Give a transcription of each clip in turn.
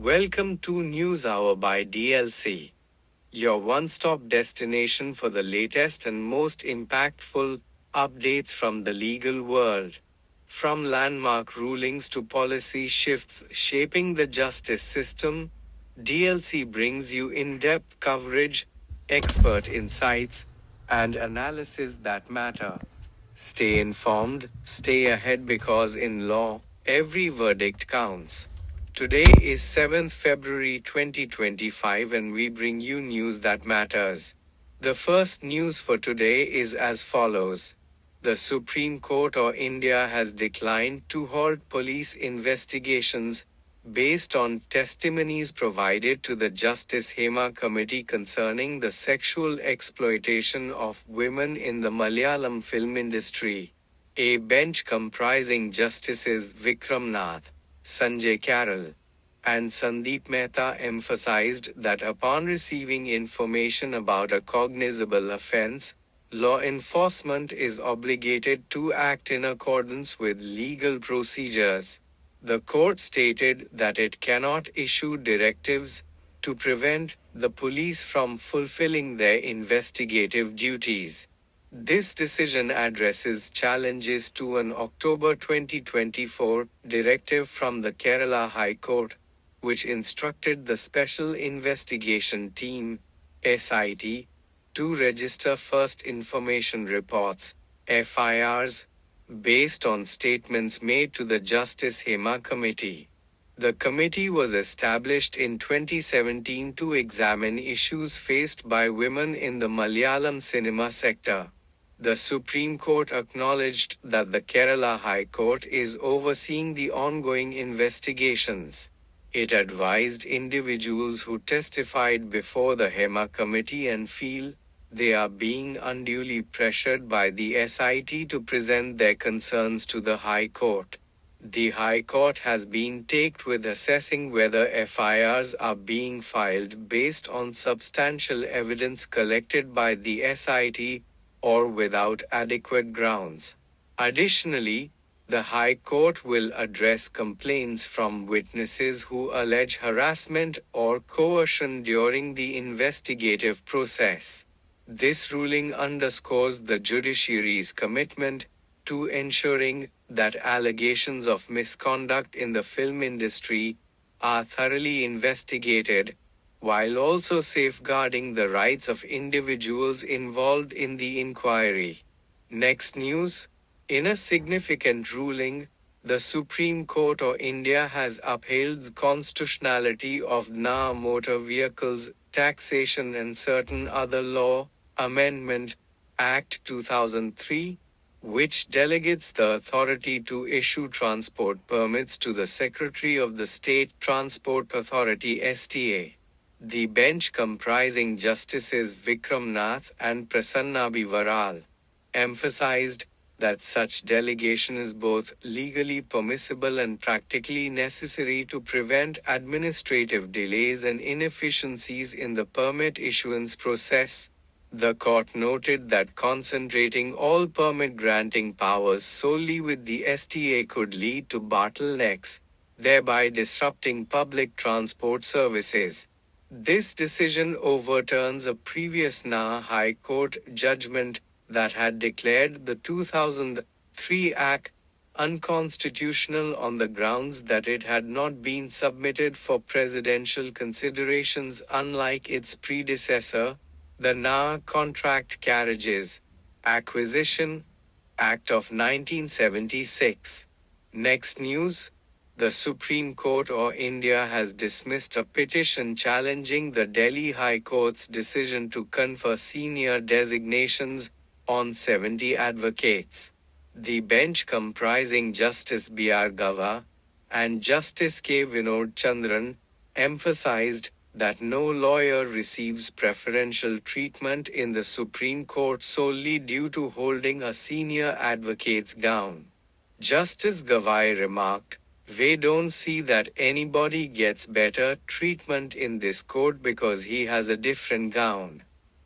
Welcome to News Hour by DLC, your one-stop destination for the latest and most impactful updates from the legal world. From landmark rulings to policy shifts shaping the justice system, DLC brings you in-depth coverage, expert insights, and analysis that matter. Stay informed, stay ahead because in law, every verdict counts. Today is 7th February 2025 and we bring you news that matters. The first news for today is as follows. The Supreme Court of India has declined to halt police investigations based on testimonies provided to the Justice Hema Committee concerning the sexual exploitation of women in the Malayalam film industry. A bench comprising Justices Vikram Nath, Sanjay Karol, and Sandeep Mehta emphasized that upon receiving information about a cognizable offense, law enforcement is obligated to act in accordance with legal procedures. The court stated that it cannot issue directives to prevent the police from fulfilling their investigative duties. This decision addresses challenges to an October 2024 directive from the Kerala High Court, which instructed the Special Investigation Team (SIT) to register first information reports (FIRs) based on statements made to the Justice Hema Committee. The committee was established in 2017 to examine issues faced by women in the Malayalam cinema sector. The Supreme Court acknowledged that the Kerala High Court is overseeing the ongoing investigations. It advised individuals who testified before the Hema Committee and feel they are being unduly pressured by the SIT to present their concerns to the High Court. The High Court has been tasked with assessing whether FIRs are being filed based on substantial evidence collected by the SIT or without adequate grounds. Additionally, the High Court will address complaints from witnesses who allege harassment or coercion during the investigative process. This ruling underscores the judiciary's commitment to ensuring that allegations of misconduct in the film industry are thoroughly investigated, while also safeguarding the rights of individuals involved in the inquiry. Next news. In a significant ruling, the Supreme Court of India has upheld the constitutionality of NA Motor Vehicles Taxation and Certain Other Law Amendment Act 2003, which delegates the authority to issue transport permits to the Secretary of the State Transport Authority (STA). The bench comprising Justices Vikram Nath and Prasanna B. Varal emphasized that such delegation is both legally permissible and practically necessary to prevent administrative delays and inefficiencies in the permit issuance process. The court noted that concentrating all permit granting powers solely with the STA could lead to bottlenecks, thereby disrupting public transport services. This decision overturns a previous NA High Court judgment that had declared the 2003 Act unconstitutional on the grounds that it had not been submitted for presidential considerations unlike its predecessor, the NA Contract Carriages Acquisition Act of 1976. Next news. The Supreme Court of India has dismissed a petition challenging the Delhi High Court's decision to confer senior designations on 70 advocates. The bench comprising Justice B.R. Gava and Justice K. Vinod Chandran emphasized that no lawyer receives preferential treatment in the Supreme Court solely due to holding a senior advocate's gown. Justice Gavai remarked, "We don't see that anybody gets better treatment in this court because he has a different gown."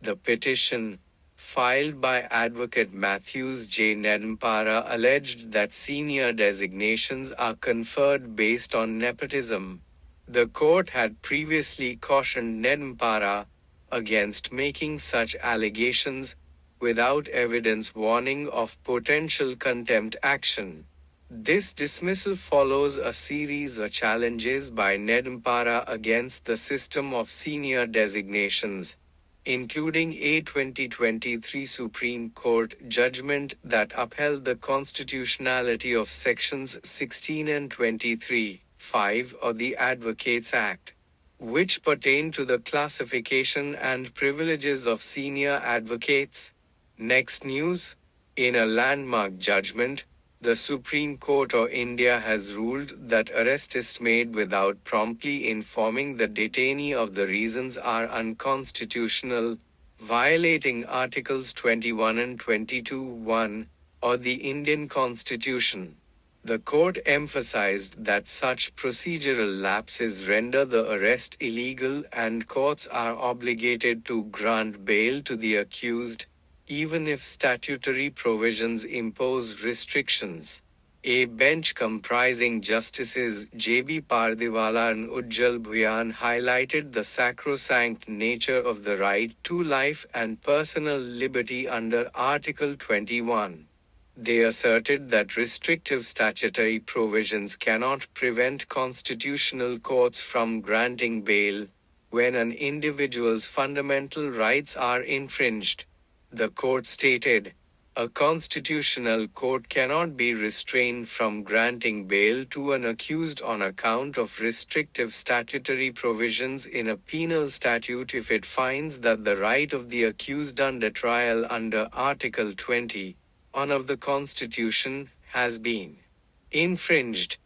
The petition, filed by Advocate Matthews J. Nedumpara, alleged that senior designations are conferred based on nepotism, The court had previously cautioned Nedumpara against making such allegations without evidence, warning of potential contempt action. This dismissal follows a series of challenges by Nedumpara against the system of senior designations, including a 2023 Supreme Court judgment that upheld the constitutionality of Sections 16 and 23, 5 of the Advocates Act, which pertain to the classification and privileges of senior advocates. Next news. In a landmark judgment, the Supreme Court of India has ruled that arrests made without promptly informing the detainee of the reasons are unconstitutional, violating Articles 21 and 22(1) of the Indian Constitution. The court emphasized that such procedural lapses render the arrest illegal and courts are obligated to grant bail to the accused, even if statutory provisions impose restrictions. A bench comprising Justices J.B. Pardiwala and Ujjal Bhuyan highlighted the sacrosanct nature of the right to life and personal liberty under Article 21. They asserted that restrictive statutory provisions cannot prevent constitutional courts from granting bail when an individual's fundamental rights are infringed. The court stated, a constitutional court cannot be restrained from granting bail to an accused on account of restrictive statutory provisions in a penal statute if it finds that the right of the accused under trial under Article 20 of the Constitution has been infringed.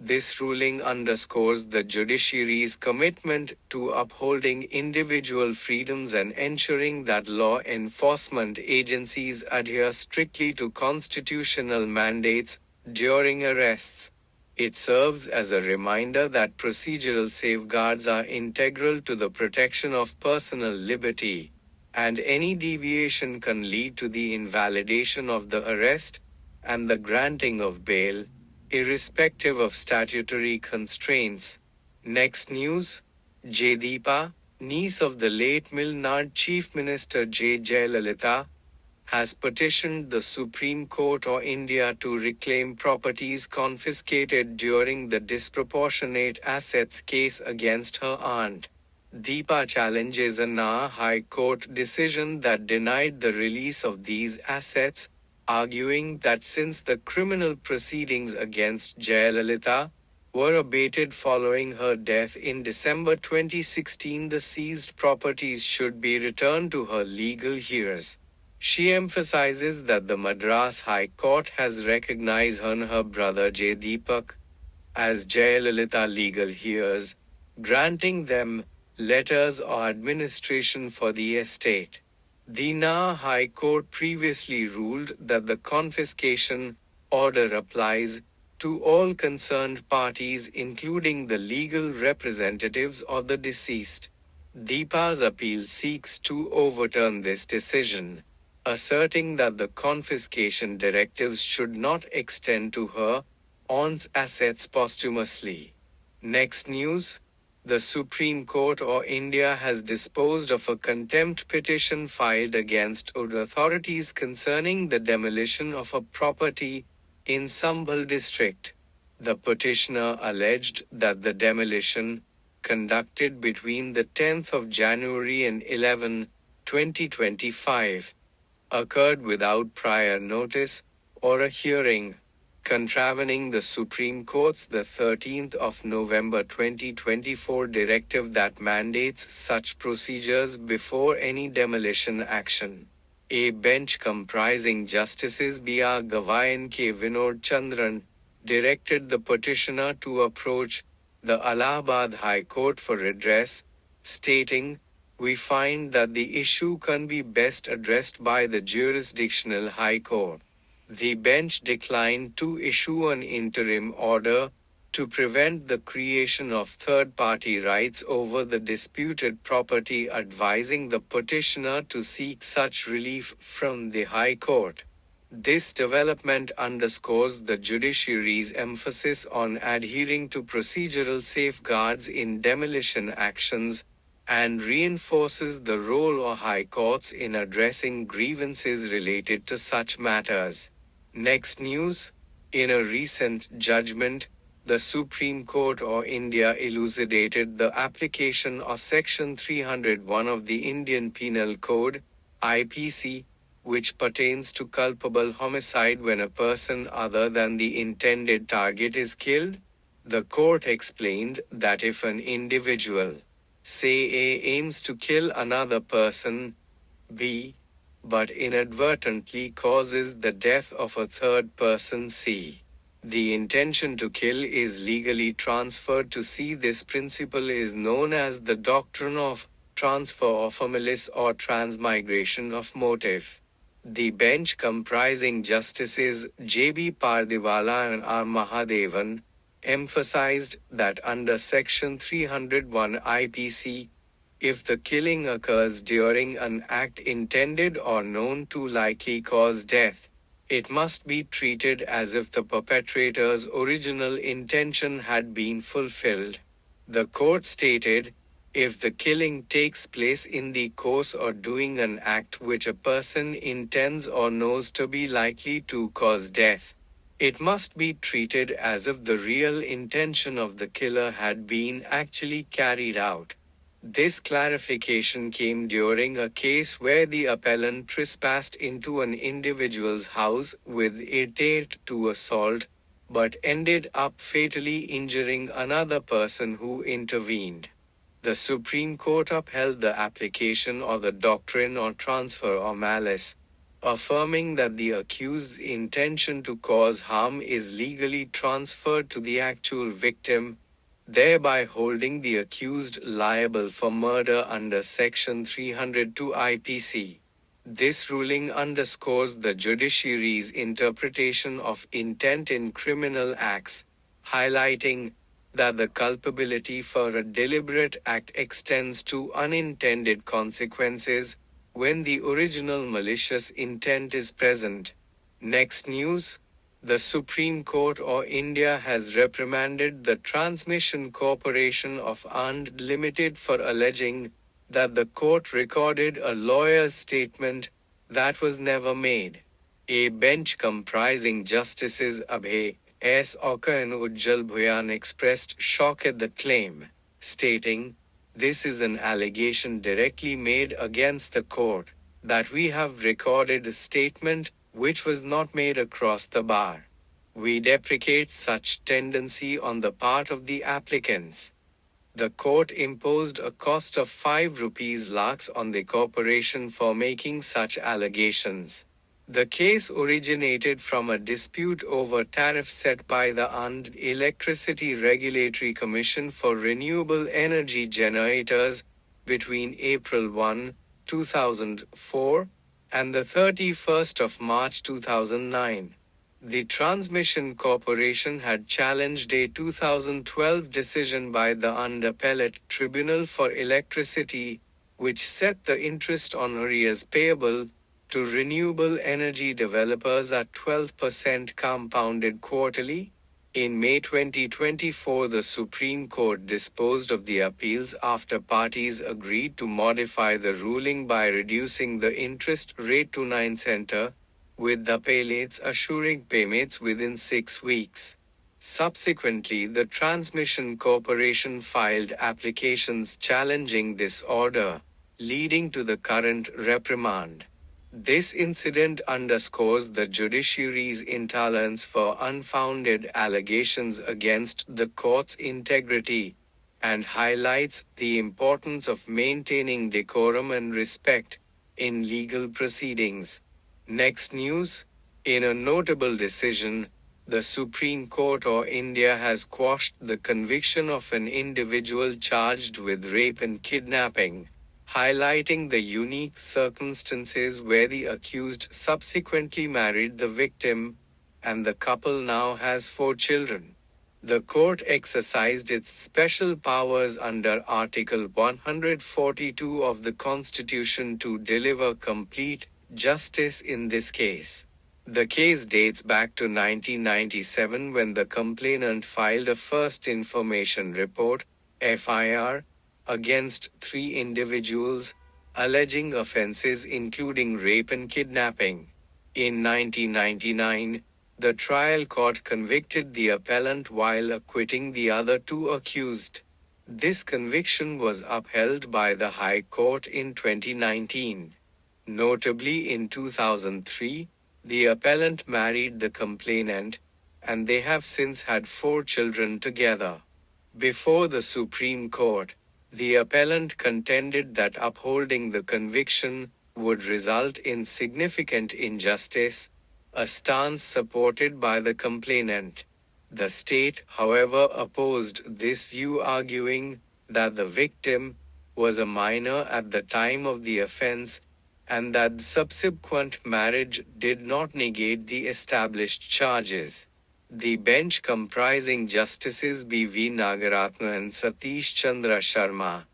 This ruling underscores the judiciary's commitment to upholding individual freedoms and ensuring that law enforcement agencies adhere strictly to constitutional mandates during arrests. It serves as a reminder that procedural safeguards are integral to the protection of personal liberty, and any deviation can lead to the invalidation of the arrest and the granting of bail, irrespective of statutory constraints. Next news. Jaideepa, niece of the late Tamil Nadu Chief Minister J. Jayalalitha, has petitioned the Supreme Court of India to reclaim properties confiscated during the disproportionate assets case against her aunt. Deepa challenges a Nagpur High Court decision that denied the release of these assets, arguing that since the criminal proceedings against Jayalalitha were abated following her death in December 2016, the seized properties should be returned to her legal heirs. She emphasizes that the Madras High Court has recognized her and her brother Jaideepak as Jayalalitha legal heirs, granting them letters of administration for the estate. The Nagpur High Court previously ruled that the confiscation order applies to all concerned parties, including the legal representatives of the deceased. Deepa's appeal seeks to overturn this decision, asserting that the confiscation directives should not extend to her aunt's assets posthumously. Next news. The Supreme Court of India has disposed of a contempt petition filed against authorities concerning the demolition of a property in Sambhal district. The petitioner alleged that the demolition, conducted between the 10th of January and 11, 2025, occurred without prior notice or a hearing, contravening the Supreme Court's the 13th of November 2024 directive that mandates such procedures before any demolition action. A bench comprising Justices B.R. Gavai and K. Vinod Chandran directed the petitioner to approach the Allahabad High Court for redress, stating, "We find that the issue can be best addressed by the jurisdictional High Court." The bench declined to issue an interim order to prevent the creation of third-party rights over the disputed property, advising the petitioner to seek such relief from the High Court. This development underscores the judiciary's emphasis on adhering to procedural safeguards in demolition actions, and reinforces the role of high courts in addressing grievances related to such matters. Next news. In a recent judgment, the Supreme Court of India elucidated the application of Section 301 of the Indian Penal Code, IPC, which pertains to culpable homicide when a person other than the intended target is killed. The court explained that if an individual, say A, aims to kill another person, B, but inadvertently causes the death of a third person, C, the intention to kill is legally transferred to C. This principle is known as the doctrine of transfer of malice or transmigration of motive. The bench, comprising Justices J.B. Pardiwala and R. Mahadevan, emphasized that under Section 301 IPC, if the killing occurs during an act intended or known to likely cause death, it must be treated as if the perpetrator's original intention had been fulfilled. The court stated, if the killing takes place in the course or doing an act which a person intends or knows to be likely to cause death, it must be treated as if the real intention of the killer had been actually carried out. This clarification came during a case where the appellant trespassed into an individual's house with intent to assault, but ended up fatally injuring another person who intervened. The Supreme Court upheld the application of the doctrine or transfer of malice, affirming that the accused's intention to cause harm is legally transferred to the actual victim, thereby holding the accused liable for murder under Section 302 IPC. This ruling underscores the judiciary's interpretation of intent in criminal acts, highlighting that the culpability for a deliberate act extends to unintended consequences when the original malicious intent is present. Next news. The Supreme Court of India has reprimanded the Transmission Corporation of And Limited for alleging that the court recorded a lawyer's statement that was never made. A bench comprising Justices Abhay S. Oka and Ujjal Bhuyan expressed shock at the claim, stating, "This is an allegation directly made against the court, that we have recorded a statement which was not made across the bar. We deprecate such tendency on the part of the applicants." The court imposed a cost of 5 rupees lakhs on the corporation for making such allegations. The case originated from a dispute over tariffs set by the And Electricity Regulatory Commission for renewable energy generators between April 1, 2004 and the 31st of March 2009. The Transmission Corporation had challenged a 2012 decision by the And Appellate Tribunal for Electricity, which set the interest on arrears payable to renewable energy developers at 12% compounded quarterly. In May 2024, the Supreme Court disposed of the appeals after parties agreed to modify the ruling by reducing the interest rate to 9%, with the appellates assuring payments within 6 weeks. Subsequently, the Transmission Corporation filed applications challenging this order, leading to the current reprimand. This incident underscores the judiciary's intolerance for unfounded allegations against the court's integrity, and highlights the importance of maintaining decorum and respect in legal proceedings. Next news. In a notable decision, the Supreme Court of India has quashed the conviction of an individual charged with rape and kidnapping, highlighting the unique circumstances where the accused subsequently married the victim, and the couple now has 4 children. The court exercised its special powers under Article 142 of the Constitution to deliver complete justice in this case. The case dates back to 1997 when the complainant filed a first information report, FIR, against three individuals, alleging offenses including rape and kidnapping. In 1999, the trial court convicted the appellant while acquitting the other two accused. This conviction was upheld by the High Court in 2019. Notably, in 2003, the appellant married the complainant, and they have since had 4 children together. Before the Supreme Court, the appellant contended that upholding the conviction would result in significant injustice, a stance supported by the complainant. The state, however, opposed this view, arguing that the victim was a minor at the time of the offense and that subsequent marriage did not negate the established charges. The bench, comprising Justices B.V. Nagaratna and Satish Chandra Sharma,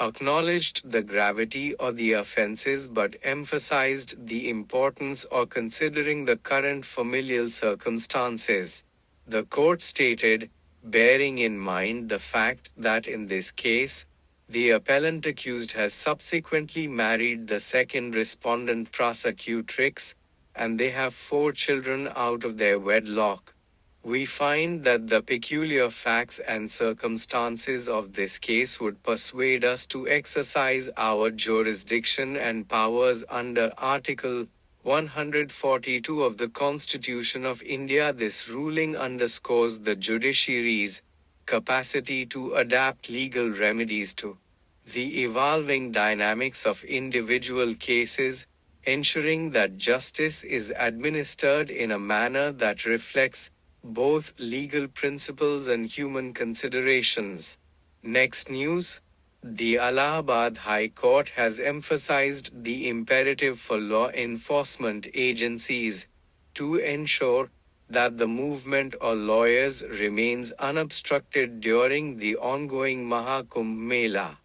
acknowledged the gravity of the offenses but emphasized the importance of considering the current familial circumstances. The court stated, bearing in mind the fact that in this case, the appellant accused has subsequently married the second respondent prosecutrix, and they have 4 children out of their wedlock. We find that the peculiar facts and circumstances of this case would persuade us to exercise our jurisdiction and powers under Article 142 of the Constitution of India. This ruling underscores the judiciary's capacity to adapt legal remedies to the evolving dynamics of individual cases, ensuring that justice is administered in a manner that reflects both legal principles and human considerations. Next news. The Allahabad High Court has emphasized the imperative for law enforcement agencies to ensure that the movement of lawyers remains unobstructed during the ongoing Mahakumbh Mela.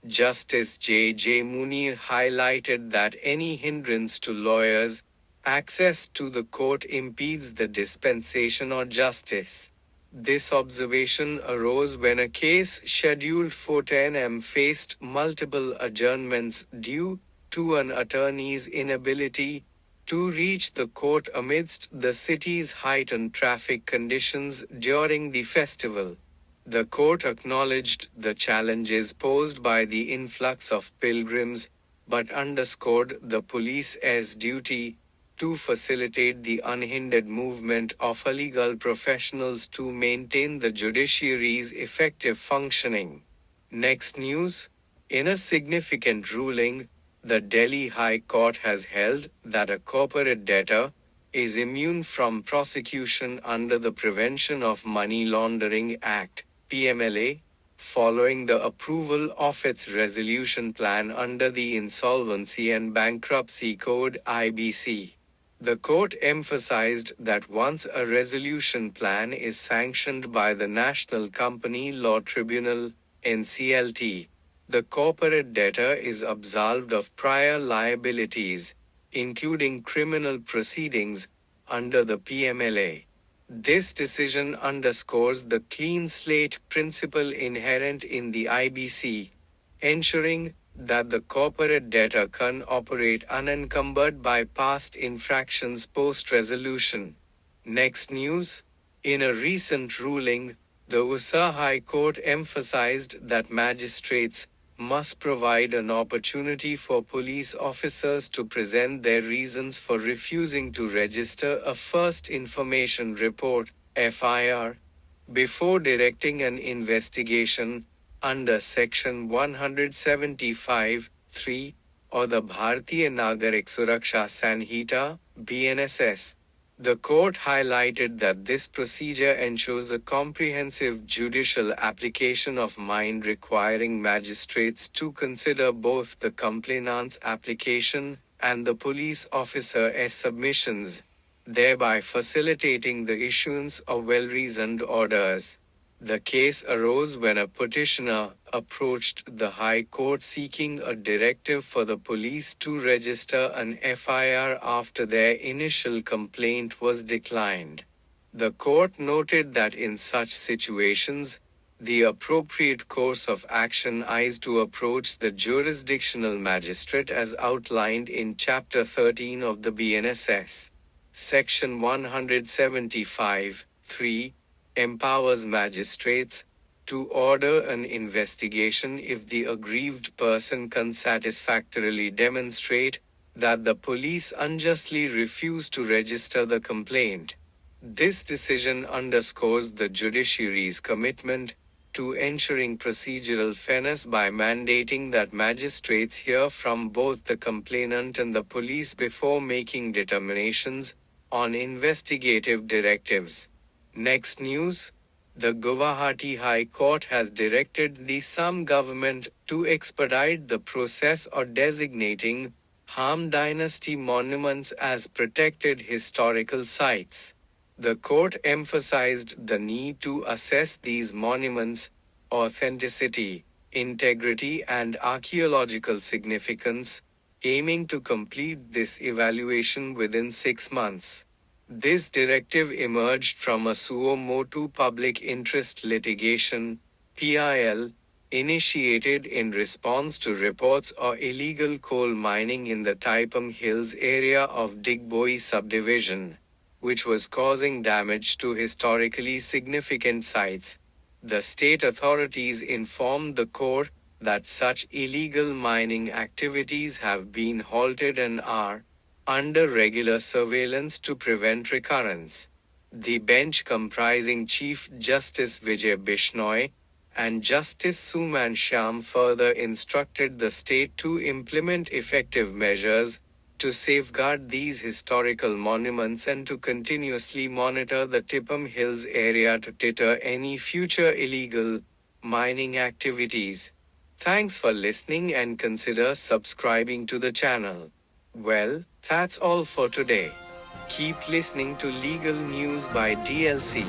Justice J. Munir highlighted that any hindrance to lawyers' access to the court impedes the dispensation of justice. This observation arose when a case scheduled for 10 am faced multiple adjournments due to an attorney's inability to reach the court amidst the city's heightened traffic conditions during the festival. The court acknowledged the challenges posed by the influx of pilgrims, but underscored the police's duty to facilitate the unhindered movement of legal professionals to maintain the judiciary's effective functioning. Next news. In a significant ruling, the Delhi High Court has held that a corporate debtor is immune from prosecution under the Prevention of Money Laundering Act, PMLA, following the approval of its resolution plan under the Insolvency and Bankruptcy Code, IBC. The court emphasized that once a resolution plan is sanctioned by the National Company Law Tribunal, NCLT, the corporate debtor is absolved of prior liabilities, including criminal proceedings, under the PMLA. This decision underscores the clean slate principle inherent in the IBC, ensuring that the corporate debtor can operate unencumbered by past infractions post-resolution. Next news. In a recent ruling, the USA High Court emphasized that magistrates must provide an opportunity for police officers to present their reasons for refusing to register a first information report, FIR, before directing an investigation, under Section 175(3) or the Bharatiya Nagarik Suraksha Sanhita, BNSS. The court highlighted that this procedure ensures a comprehensive judicial application of mind, requiring magistrates to consider both the complainant's application and the police officer's submissions, thereby facilitating the issuance of well-reasoned orders. The case arose when a petitioner approached the High Court seeking a directive for the police to register an FIR after their initial complaint was declined. The court noted that in such situations, the appropriate course of action is to approach the jurisdictional magistrate as outlined in Chapter 13 of the BNSS. Section 175, 3, empowers magistrates to order an investigation if the aggrieved person can satisfactorily demonstrate that the police unjustly refused to register the complaint. This decision underscores the judiciary's commitment to ensuring procedural fairness by mandating that magistrates hear from both the complainant and the police before making determinations on investigative directives. Next news. The Guwahati High Court has directed the Assam government to expedite the process of designating Han Dynasty monuments as protected historical sites. The court emphasized the need to assess these monuments' authenticity, integrity, and archaeological significance, aiming to complete this evaluation within 6 months. This directive emerged from a suo motu public interest litigation (PIL) initiated in response to reports of illegal coal mining in the Taipam Hills area of Digboi subdivision, which was causing damage to historically significant sites. The state authorities informed the court that such illegal mining activities have been halted and are under regular surveillance to prevent recurrence. The bench, comprising Chief Justice Vijay Bishnoi and Justice Suman Shyam, further instructed the state to implement effective measures to safeguard these historical monuments and to continuously monitor the Taipam Hills area to deter any future illegal mining activities. Thanks for listening and consider subscribing to the channel. Well, that's all for today. Keep listening to Legal News by DLC.